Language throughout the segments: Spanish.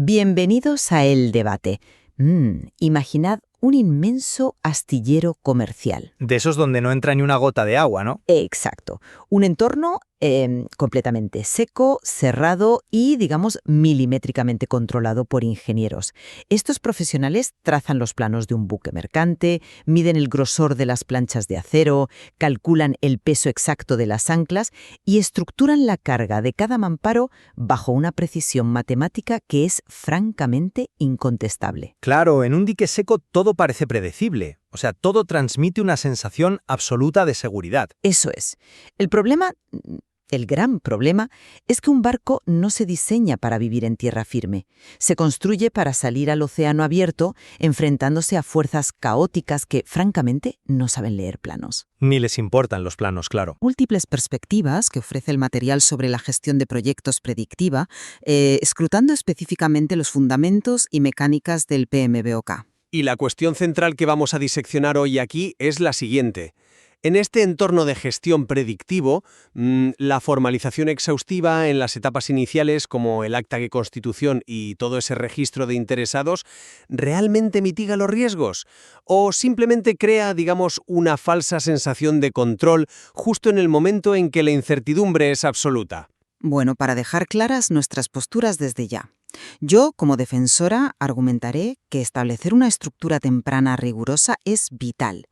Bienvenidos a El Debate. Imaginad un inmenso astillero comercial. De esos donde no entra ni una gota de agua, ¿no? Exacto. Un entorno completamente seco, cerrado y, digamos, milimétricamente controlado por ingenieros. Estos profesionales trazan los planos de un buque mercante, miden el grosor de las planchas de acero, calculan el peso exacto de las anclas y estructuran la carga de cada mamparo bajo una precisión matemática que es francamente incontestable. Claro, en un dique seco todo parece predecible. O sea, todo transmite una sensación absoluta de seguridad. Eso es. El gran problema es que un barco no se diseña para vivir en tierra firme. Se construye para salir al océano abierto, enfrentándose a fuerzas caóticas que, francamente, no saben leer planos. Ni les importan los planos, claro. Múltiples perspectivas que ofrece el material sobre la gestión de proyectos predictiva, escrutando específicamente los fundamentos y mecánicas del PMBOK. Y la cuestión central que vamos a diseccionar hoy aquí es la siguiente. En este entorno de gestión predictivo, la formalización exhaustiva en las etapas iniciales, como el acta de constitución y todo ese registro de interesados, ¿realmente mitiga los riesgos? ¿O simplemente crea, digamos, una falsa sensación de control justo en el momento en que la incertidumbre es absoluta? Bueno, para dejar claras nuestras posturas desde ya. Yo, como defensora, argumentaré que establecer una estructura temprana rigurosa es vital.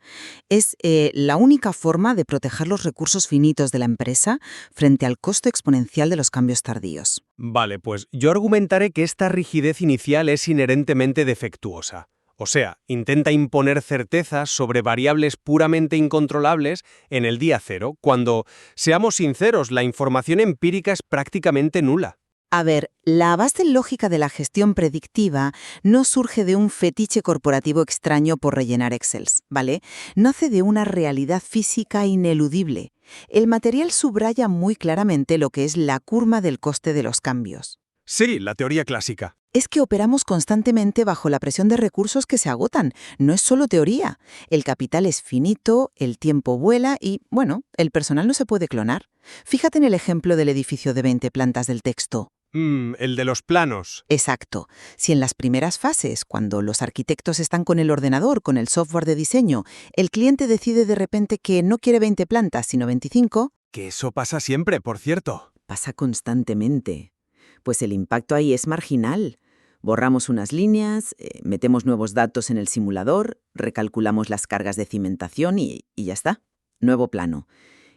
Es la única forma de proteger los recursos finitos de la empresa frente al costo exponencial de los cambios tardíos. Vale, pues yo argumentaré que esta rigidez inicial es inherentemente defectuosa. O sea, intenta imponer certezas sobre variables puramente incontrolables en el día cero, cuando, seamos sinceros, la información empírica es prácticamente nula. A ver, la base lógica de la gestión predictiva no surge de un fetiche corporativo extraño por rellenar Excels, ¿vale? Nace de una realidad física ineludible. El material subraya muy claramente lo que es la curva del coste de los cambios. Sí, la teoría clásica. Es que operamos constantemente bajo la presión de recursos que se agotan. No es solo teoría. El capital es finito, el tiempo vuela y, bueno, el personal no se puede clonar. Fíjate en el ejemplo del edificio de 20 plantas del texto. El de los planos. Exacto. Si en las primeras fases, cuando los arquitectos están con el ordenador, con el software de diseño, el cliente decide de repente que no quiere 20 plantas, sino 25... Que eso pasa siempre, por cierto. Pasa constantemente. Pues el impacto ahí es marginal. Borramos unas líneas, metemos nuevos datos en el simulador, recalculamos las cargas de cimentación y ya está. Nuevo plano.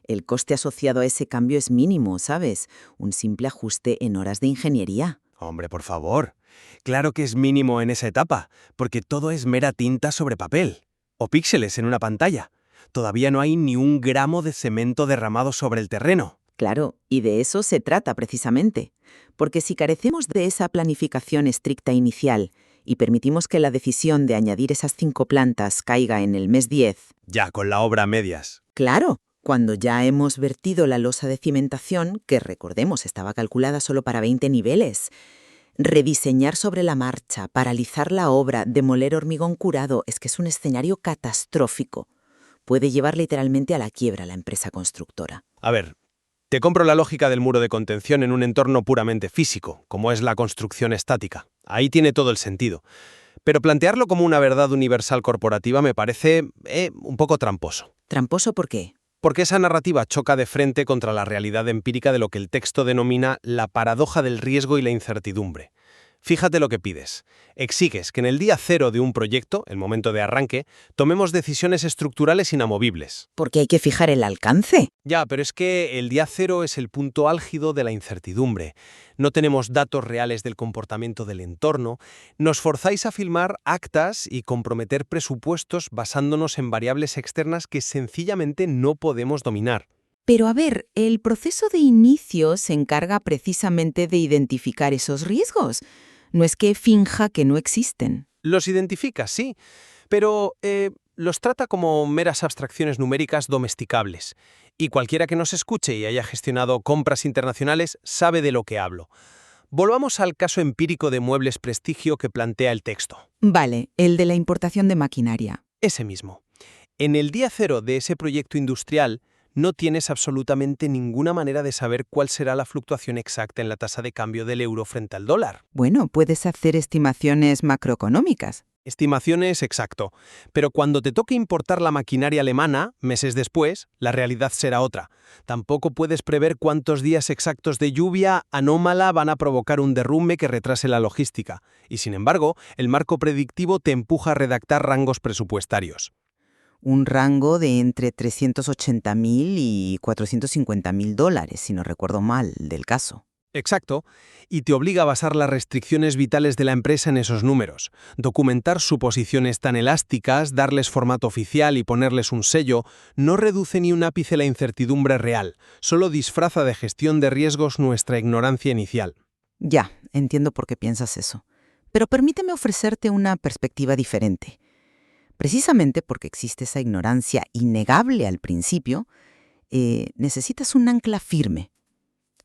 El coste asociado a ese cambio es mínimo, ¿sabes? Un simple ajuste en horas de ingeniería. Hombre, por favor. Claro que es mínimo en esa etapa, porque todo es mera tinta sobre papel. O píxeles en una pantalla. Todavía no hay ni un gramo de cemento derramado sobre el terreno. Claro, y de eso se trata precisamente. Porque si carecemos de esa planificación estricta inicial y permitimos que la decisión de añadir esas 5 plantas caiga en el mes 10... Ya, con la obra a medias. Claro, cuando ya hemos vertido la losa de cimentación, que recordemos estaba calculada solo para 20 niveles, rediseñar sobre la marcha, paralizar la obra, demoler hormigón curado, es que es un escenario catastrófico. Puede llevar literalmente a la quiebra a la empresa constructora. A ver, te compro la lógica del muro de contención en un entorno puramente físico, como es la construcción estática. Ahí tiene todo el sentido. Pero plantearlo como una verdad universal corporativa me parece un poco tramposo. ¿Tramposo por qué? Porque esa narrativa choca de frente contra la realidad empírica de lo que el texto denomina la paradoja del riesgo y la incertidumbre. Fíjate lo que pides. Exiges que en el día cero de un proyecto, el momento de arranque, tomemos decisiones estructurales inamovibles. Porque hay que fijar el alcance. Ya, pero es que el día cero es el punto álgido de la incertidumbre. No tenemos datos reales del comportamiento del entorno. Nos forzáis a filmar actas y comprometer presupuestos basándonos en variables externas que sencillamente no podemos dominar. Pero a ver, el proceso de inicio se encarga precisamente de identificar esos riesgos. No es que finja que no existen. Los identifica, sí, pero los trata como meras abstracciones numéricas domesticables. Y cualquiera que nos escuche y haya gestionado compras internacionales sabe de lo que hablo. Volvamos al caso empírico de Muebles Prestigio que plantea el texto. Vale, el de la importación de maquinaria. Ese mismo. En el día cero de ese proyecto industrial, no tienes absolutamente ninguna manera de saber cuál será la fluctuación exacta en la tasa de cambio del euro frente al dólar. Bueno, puedes hacer estimaciones macroeconómicas. Estimaciones, exacto. Pero cuando te toque importar la maquinaria alemana, meses después, la realidad será otra. Tampoco puedes prever cuántos días exactos de lluvia anómala van a provocar un derrumbe que retrase la logística. Y sin embargo, el marco predictivo te empuja a redactar rangos presupuestarios. Un rango de entre 380.000 y 450.000 dólares, si no recuerdo mal, del caso. Exacto, y te obliga a basar las restricciones vitales de la empresa en esos números, documentar suposiciones tan elásticas, darles formato oficial y ponerles un sello, no reduce ni un ápice la incertidumbre real, solo disfraza de gestión de riesgos nuestra ignorancia inicial. Ya, entiendo por qué piensas eso. Pero permíteme ofrecerte una perspectiva diferente. Precisamente porque existe esa ignorancia innegable al principio, necesitas un ancla firme.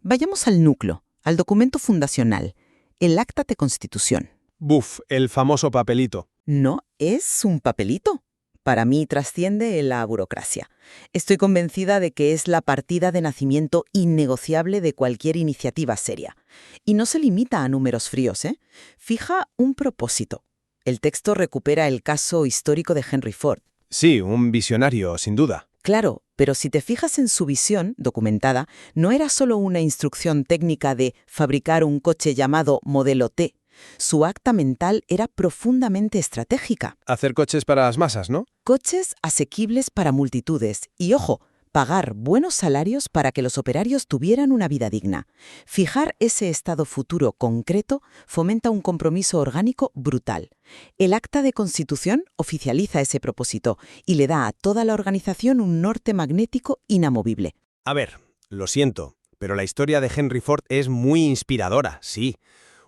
Vayamos al núcleo, al documento fundacional, el Acta de Constitución. Buf, el famoso papelito. No es un papelito. Para mí trasciende la burocracia. Estoy convencida de que es la partida de nacimiento innegociable de cualquier iniciativa seria. Y no se limita a números fríos, ¿eh? Fija un propósito. El texto recupera el caso histórico de Henry Ford. Sí, un visionario, sin duda. Claro, pero si te fijas en su visión, documentada, no era solo una instrucción técnica de fabricar un coche llamado Modelo T. Su acta mental era profundamente estratégica. Hacer coches para las masas, ¿no? Coches asequibles para multitudes y, ojo, pagar buenos salarios para que los operarios tuvieran una vida digna. Fijar ese estado futuro concreto fomenta un compromiso orgánico brutal. El Acta de Constitución oficializa ese propósito y le da a toda la organización un norte magnético inamovible. A ver, lo siento, pero la historia de Henry Ford es muy inspiradora, sí.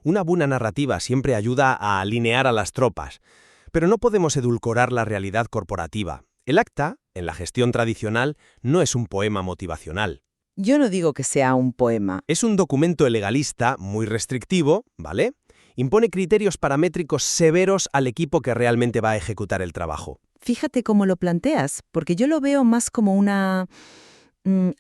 Una buena narrativa siempre ayuda a alinear a las tropas, pero no podemos edulcorar la realidad corporativa. El acta, en la gestión tradicional, no es un poema motivacional. Yo no digo que sea un poema. Es un documento legalista muy restrictivo, ¿vale? Impone criterios paramétricos severos al equipo que realmente va a ejecutar el trabajo. Fíjate cómo lo planteas, porque yo lo veo más como una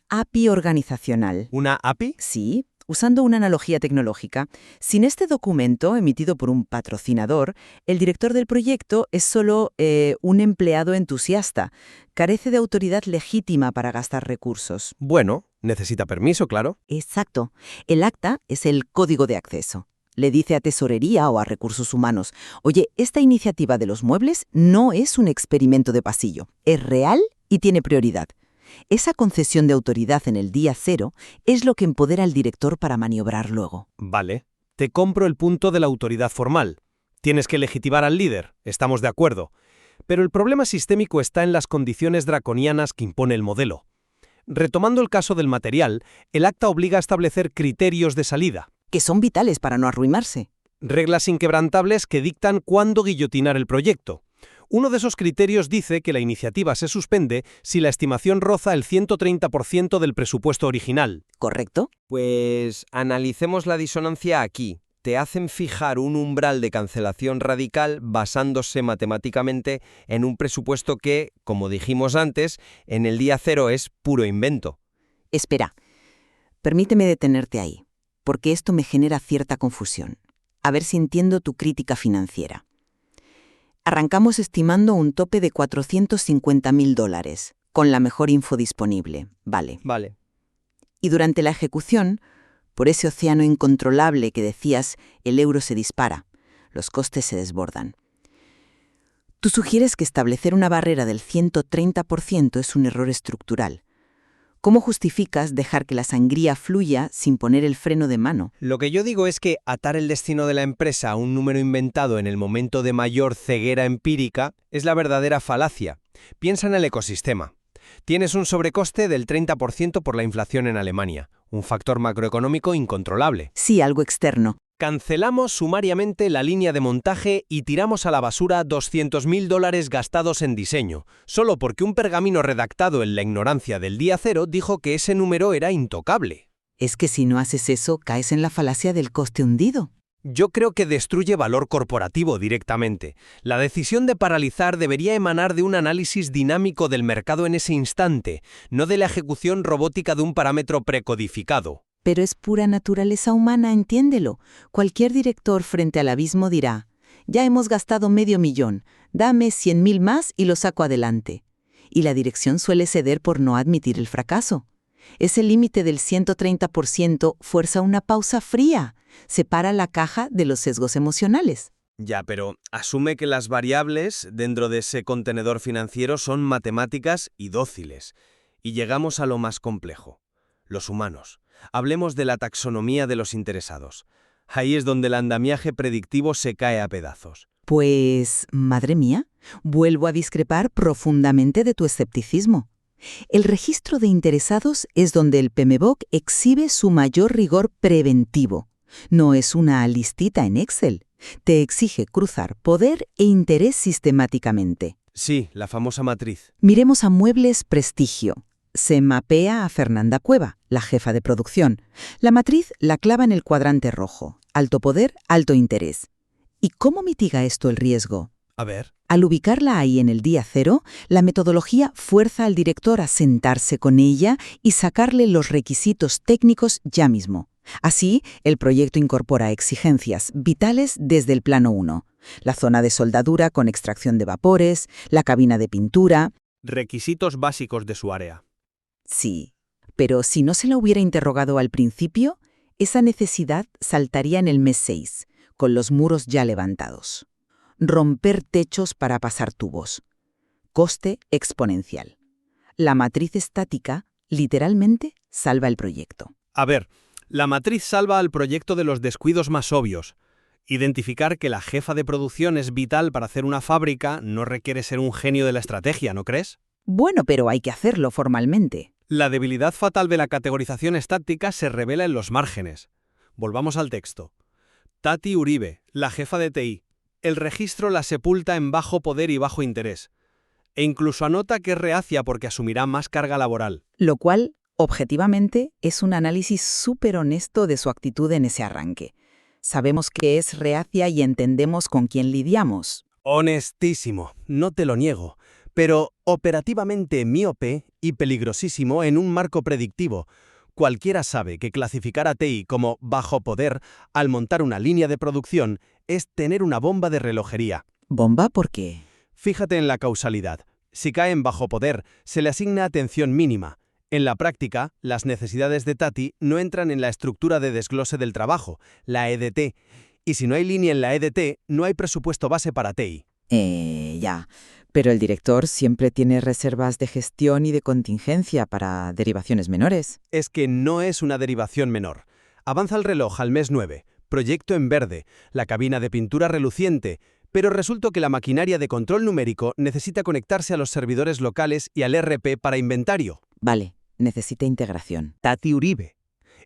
API organizacional. ¿Una API? Sí. Usando una analogía tecnológica, sin este documento emitido por un patrocinador, el director del proyecto es solo un empleado entusiasta. Carece de autoridad legítima para gastar recursos. Bueno, necesita permiso, claro. Exacto. El acta es el código de acceso. Le dice a Tesorería o a Recursos Humanos, oye, esta iniciativa de los muebles no es un experimento de pasillo. Es real y tiene prioridad. Esa concesión de autoridad en el día cero es lo que empodera al director para maniobrar luego. Vale, te compro el punto de la autoridad formal. Tienes que legitimar al líder, estamos de acuerdo. Pero el problema sistémico está en las condiciones draconianas que impone el modelo. Retomando el caso del material, el acta obliga a establecer criterios de salida. Que son vitales para no arruinarse. Reglas inquebrantables que dictan cuándo guillotinar el proyecto. Uno de esos criterios dice que la iniciativa se suspende si la estimación roza el 130% del presupuesto original. ¿Correcto? Pues analicemos la disonancia aquí. Te hacen fijar un umbral de cancelación radical basándose matemáticamente en un presupuesto que, como dijimos antes, en el día cero es puro invento. Espera, permíteme detenerte ahí, porque esto me genera cierta confusión. A ver si entiendo tu crítica financiera. Arrancamos estimando un tope de 450.000 dólares, con la mejor info disponible. Vale. Y durante la ejecución, por ese océano incontrolable que decías, el euro se dispara, los costes se desbordan. Tú sugieres que establecer una barrera del 130% es un error estructural. ¿Cómo justificas dejar que la sangría fluya sin poner el freno de mano? Lo que yo digo es que atar el destino de la empresa a un número inventado en el momento de mayor ceguera empírica es la verdadera falacia. Piensa en el ecosistema. Tienes un sobrecoste del 30% por la inflación en Alemania, un factor macroeconómico incontrolable. Sí, algo externo. Cancelamos sumariamente la línea de montaje y tiramos a la basura 200.000 dólares gastados en diseño, solo porque un pergamino redactado en la ignorancia del día cero dijo que ese número era intocable. Es que si no haces eso, caes en la falacia del coste hundido. Yo creo que destruye valor corporativo directamente. La decisión de paralizar debería emanar de un análisis dinámico del mercado en ese instante, no de la ejecución robótica de un parámetro precodificado. Pero es pura naturaleza humana, entiéndelo. Cualquier director frente al abismo dirá, ya hemos gastado $500,000, dame 100,000 más y lo saco adelante. Y la dirección suele ceder por no admitir el fracaso. Ese límite del 130% fuerza una pausa fría, separa la caja de los sesgos emocionales. Ya, pero asume que las variables dentro de ese contenedor financiero son matemáticas y dóciles. Y llegamos a lo más complejo, los humanos. Hablemos de la taxonomía de los interesados. Ahí es donde el andamiaje predictivo se cae a pedazos. Pues, madre mía, vuelvo a discrepar profundamente de tu escepticismo. El registro de interesados es donde el PMBOK exhibe su mayor rigor preventivo. No es una listita en Excel. Te exige cruzar poder e interés sistemáticamente. Sí, la famosa matriz. Miremos a Muebles Prestigio. Se mapea a Fernanda Cueva, la jefa de producción. La matriz la clava en el cuadrante rojo. Alto poder, alto interés. ¿Y cómo mitiga esto el riesgo? A ver. Al ubicarla ahí en el día cero, la metodología fuerza al director a sentarse con ella y sacarle los requisitos técnicos ya mismo. Así, el proyecto incorpora exigencias vitales desde el plano 1. La zona de soldadura con extracción de vapores, la cabina de pintura. Requisitos básicos de su área. Sí, pero si no se la hubiera interrogado al principio, esa necesidad saltaría en el mes 6, con los muros ya levantados. Romper techos para pasar tubos. Coste exponencial. La matriz estática, literalmente, salva el proyecto. A ver, la matriz salva al proyecto de los descuidos más obvios. Identificar que la jefa de producción es vital para hacer una fábrica no requiere ser un genio de la estrategia, ¿no crees? Bueno, pero hay que hacerlo formalmente. La debilidad fatal de la categorización estática se revela en los márgenes. Volvamos al texto. Tati Uribe, la jefa de TI. El registro la sepulta en bajo poder y bajo interés. E incluso anota que es reacia porque asumirá más carga laboral. Lo cual, objetivamente, es un análisis súper honesto de su actitud en ese arranque. Sabemos que es reacia y entendemos con quién lidiamos. Honestísimo, no te lo niego, pero operativamente miope y peligrosísimo en un marco predictivo. Cualquiera sabe que clasificar a TI como bajo poder al montar una línea de producción es tener una bomba de relojería. ¿Bomba por qué? Fíjate en la causalidad. Si cae en bajo poder, se le asigna atención mínima. En la práctica, las necesidades de Tati no entran en la estructura de desglose del trabajo, la EDT. Y si no hay línea en la EDT, no hay presupuesto base para TI. Ya. Pero el director siempre tiene reservas de gestión y de contingencia para derivaciones menores. Es que no es una derivación menor. Avanza el reloj al mes 9, proyecto en verde, la cabina de pintura reluciente, pero resulta que la maquinaria de control numérico necesita conectarse a los servidores locales y al ERP para inventario. Vale, necesita integración. Tati Uribe,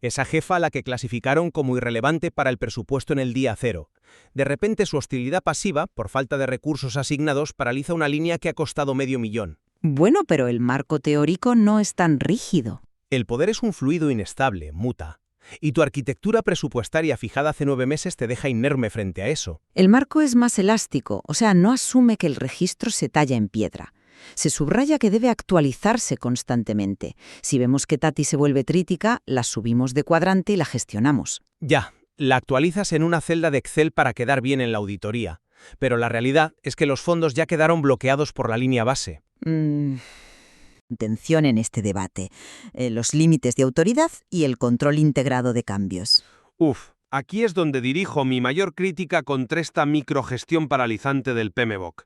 esa jefa a la que clasificaron como irrelevante para el presupuesto en el día cero. De repente su hostilidad pasiva, por falta de recursos asignados, paraliza una línea que ha costado $500,000. Bueno, pero el marco teórico no es tan rígido. El poder es un fluido inestable, muta. Y tu arquitectura presupuestaria fijada hace 9 meses te deja inerme frente a eso. El marco es más elástico, o sea, no asume que el registro se talla en piedra. Se subraya que debe actualizarse constantemente. Si vemos que Tati se vuelve trítica, la subimos de cuadrante y la gestionamos. Ya, la actualizas en una celda de Excel para quedar bien en la auditoría. Pero la realidad es que los fondos ya quedaron bloqueados por la línea base. Tensión en este debate. Los límites de autoridad y el control integrado de cambios. Aquí es donde dirijo mi mayor crítica contra esta microgestión paralizante del PMBOK.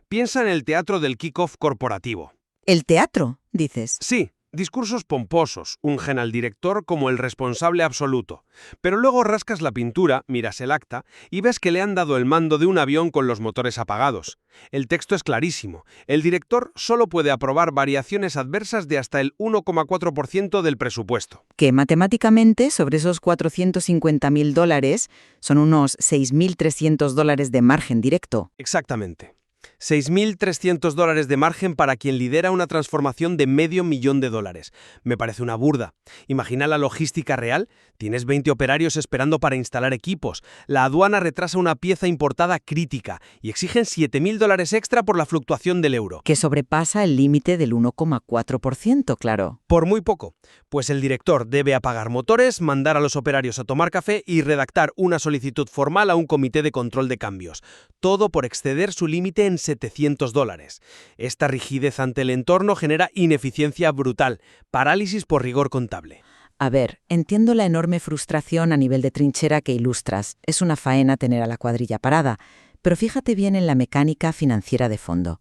Piensa en el teatro del kick-off corporativo. ¿El teatro, dices? Sí, discursos pomposos, ungen al director como el responsable absoluto. Pero luego rascas la pintura, miras el acta y ves que le han dado el mando de un avión con los motores apagados. El texto es clarísimo. El director solo puede aprobar variaciones adversas de hasta el 1,4% del presupuesto. Que matemáticamente, sobre esos $450,000, son unos $6,300 de margen directo. Exactamente. $6.300 de margen para quien lidera una transformación de $500,000. Me parece una burda. Imagina la logística real. Tienes 20 operarios esperando para instalar equipos. La aduana retrasa una pieza importada crítica y exigen $7.000 extra por la fluctuación del euro. Que sobrepasa el límite del 1,4%, claro. Por muy poco, pues el director debe apagar motores, mandar a los operarios a tomar café y redactar una solicitud formal a un comité de control de cambios. Todo por exceder su límite en $700. Esta rigidez ante el entorno genera ineficiencia brutal, parálisis por rigor contable. A ver, entiendo la enorme frustración a nivel de trinchera que ilustras. Es una faena tener a la cuadrilla parada, pero fíjate bien en la mecánica financiera de fondo.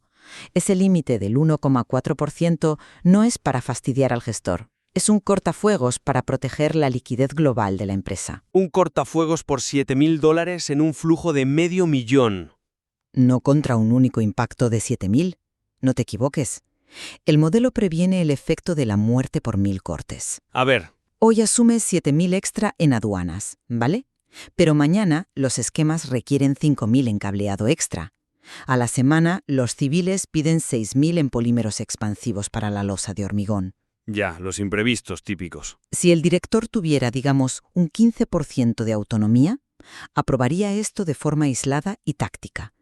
Ese límite del 1,4% no es para fastidiar al gestor. Es un cortafuegos para proteger la liquidez global de la empresa. Un cortafuegos por $7.000 en un flujo de $500,000. No contra un único impacto de 7.000. No te equivoques. El modelo previene el efecto de la muerte por 1.000 cortes. A ver, Hoy asumes 7.000 extra en aduanas, ¿vale? Pero mañana los esquemas requieren 5.000 en cableado extra. A la semana, los civiles piden 6.000 en polímeros expansivos para la losa de hormigón. ya, los imprevistos típicos. Si el director tuviera, digamos, un 15% de autonomía, aprobaría esto de forma aislada y táctica.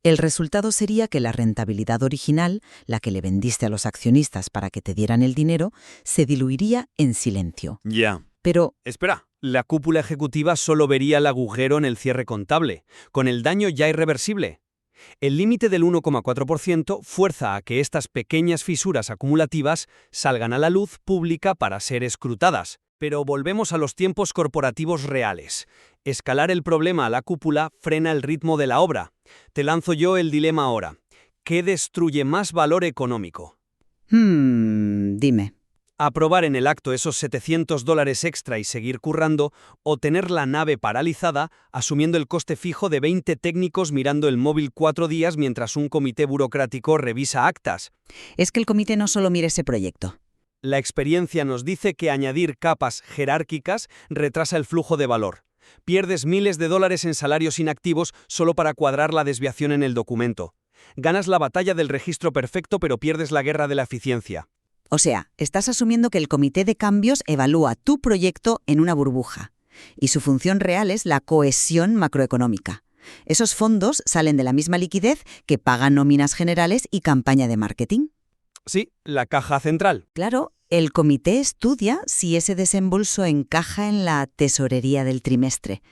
El resultado sería que la rentabilidad original, la que le vendiste a los accionistas para que te dieran el dinero, se diluiría en silencio. Ya. Pero, Espera, la cúpula ejecutiva solo vería el agujero en el cierre contable, con el daño ya irreversible. El límite del 1,4% fuerza a que estas pequeñas fisuras acumulativas salgan a la luz pública para ser escrutadas. Pero volvemos a los tiempos corporativos reales. Escalar el problema a la cúpula frena el ritmo de la obra. Te lanzo yo el dilema ahora. ¿Qué destruye más valor económico? dime. Aprobar en el acto esos $700 extra y seguir currando, o tener la nave paralizada, asumiendo el coste fijo de 20 técnicos mirando el móvil 4 días mientras un comité burocrático revisa actas. Es que el comité no solo mira ese proyecto. La experiencia nos dice que añadir capas jerárquicas retrasa el flujo de valor. Pierdes miles de dólares en salarios inactivos solo para cuadrar la desviación en el documento. Ganas la batalla del registro perfecto, pero pierdes la guerra de la eficiencia. O sea, estás asumiendo que el comité de cambios evalúa tu proyecto en una burbuja, y su función real es la cohesión macroeconómica. Esos fondos salen de la misma liquidez que pagan nóminas generales y campaña de marketing. Sí, la caja central. Claro, el comité estudia si ese desembolso encaja en la tesorería del trimestre.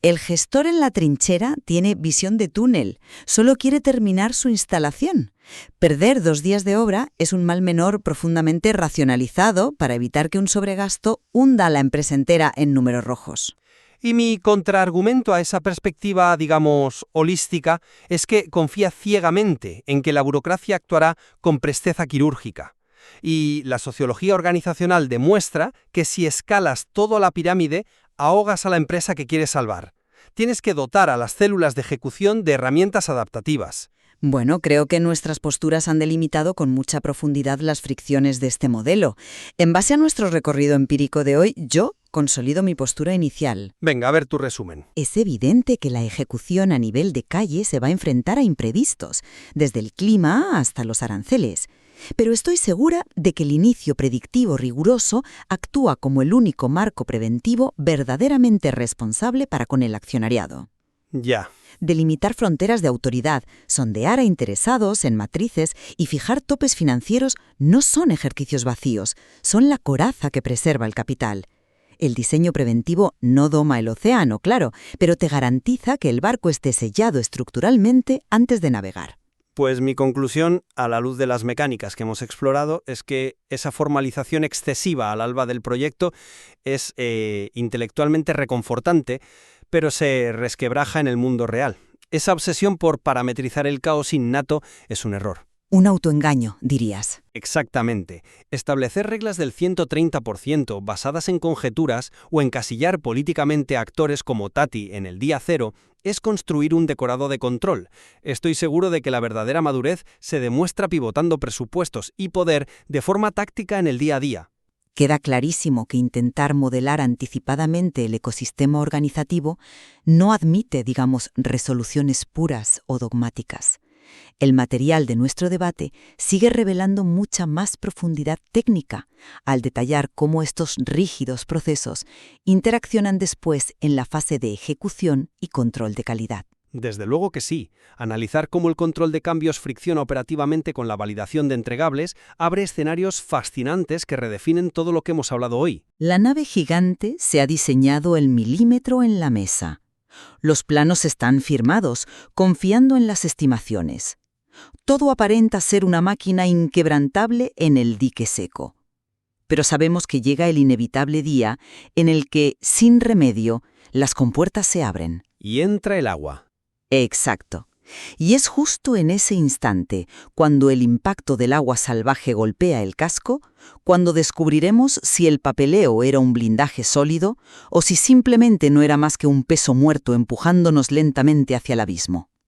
El gestor en la trinchera tiene visión de túnel, solo quiere terminar su instalación. Perder 2 días de obra es un mal menor profundamente racionalizado para evitar que un sobregasto hunda a la empresa entera en números rojos. Y mi contraargumento a esa perspectiva, digamos, holística, es que confía ciegamente en que la burocracia actuará con presteza quirúrgica. Y la sociología organizacional demuestra que si escalas todo a la pirámide, ahogas a la empresa que quieres salvar. Tienes que dotar a las células de ejecución de herramientas adaptativas. Bueno, creo que nuestras posturas han delimitado con mucha profundidad las fricciones de este modelo. En base a nuestro recorrido empírico de hoy, yo consolido mi postura inicial. Venga, a ver tu resumen. Es evidente que la ejecución a nivel de calle se va a enfrentar a imprevistos, desde el clima hasta los aranceles. Pero estoy segura de que el inicio predictivo riguroso actúa como el único marco preventivo verdaderamente responsable para con el accionariado. Ya. Delimitar fronteras de autoridad, sondear a interesados en matrices y fijar topes financieros no son ejercicios vacíos, son la coraza que preserva el capital. El diseño preventivo no doma el océano, claro, pero te garantiza que el barco esté sellado estructuralmente antes de navegar. Pues mi conclusión, a la luz de las mecánicas que hemos explorado, es que esa formalización excesiva al alba del proyecto es intelectualmente reconfortante, pero se resquebraja en el mundo real. Esa obsesión por parametrizar el caos innato es un error. Un autoengaño, dirías. Exactamente. Establecer reglas del 130% basadas en conjeturas o encasillar políticamente a actores como Tati en el día cero es construir un decorado de control. Estoy seguro de que la verdadera madurez se demuestra pivotando presupuestos y poder de forma táctica en el día a día. Queda clarísimo que intentar modelar anticipadamente el ecosistema organizativo no admite, digamos, resoluciones puras o dogmáticas. El material de nuestro debate sigue revelando mucha más profundidad técnica al detallar cómo estos rígidos procesos interaccionan después en la fase de ejecución y control de calidad. Desde luego que sí. Analizar cómo el control de cambios fricciona operativamente con la validación de entregables abre escenarios fascinantes que redefinen todo lo que hemos hablado hoy. La nave gigante se ha diseñado el milímetro en la mesa. Los planos están firmados, confiando en las estimaciones. Todo aparenta ser una máquina inquebrantable en el dique seco. Pero sabemos que llega el inevitable día en el que, sin remedio, las compuertas se abren. Y entra el agua. Exacto. Y es justo en ese instante, cuando el impacto del agua salvaje golpea el casco, cuando descubriremos si el papeleo era un blindaje sólido o si simplemente no era más que un peso muerto empujándonos lentamente hacia el abismo.